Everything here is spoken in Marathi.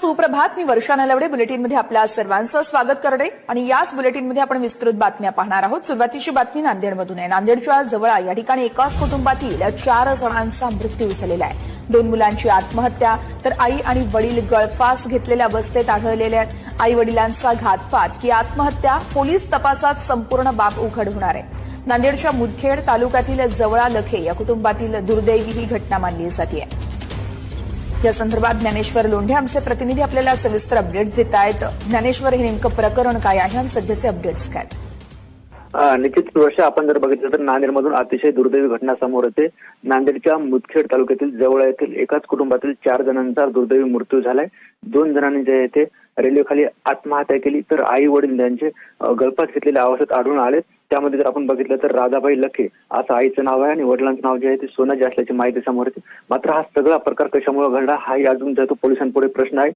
सुप्रभात. मी वर्षा नलवडे. बुलेटिनमध्ये आपल्या सर्वांचं स्वागत करते आणि याच बुलेटिनमध्ये आपण विस्तृत बातम्या पाहणार आहोत. सुरुवातीची बातमी नांदेडमधून आहे. नांदेडच्या जवळा या ठिकाणी एकाच कुटुंबातील 4 जणांचा मृत्यू झालेला आहे. 2 मुलांची आत्महत्या तर आई आणि वडील गळफास घेतलेल्या अवस्थेत आढळलेले आहेत. आई वडिलांचा घातपात की आत्महत्या, पोलीस तपासात संपूर्ण बाब उघड होणार आहे. नांदेडच्या मुदखेड तालुक्यातील जवळा लखे या कुटुंबातील दुर्दैवी ही घटना मानली जाते. या संदर्भात ज्ञानेश्वर लोंढे आमचे प्रतिनिधी आपल्याला सविस्तर अपडेट्स देत आहेत. ज्ञानेश्वर, हे नेमकं प्रकरण काय आहे आणि सध्याचे अपडेट्स काय आहेत? निश्चित वर्ष आपण जर बघितलं तर नांदेडमधून अतिशय दुर्दैवी घटना समोर येते. नांदेडच्या मुदखेड तालुक्यातील जवळा येथील एकाच कुटुंबातील 4 जणांचा दुर्दैवी मृत्यू झालाय. 2 जणांनी जे आहे ते रेल्वेखाली आत्महत्या केली तर आई वडील त्यांचे गळफास घेतलेल्या अवस्थेत आढळून आले. त्यामध्ये जर आपण बघितलं तर राधाबाई लखे असं आईचं नाव आहे आणि वडिलांचं नाव जे आहे ते सोनाजी असल्याची माहिती समोर येते. मात्र हा सगळा प्रकार कशामुळे घडला हाही अजून जो पोलिसांपुढे प्रश्न आहे.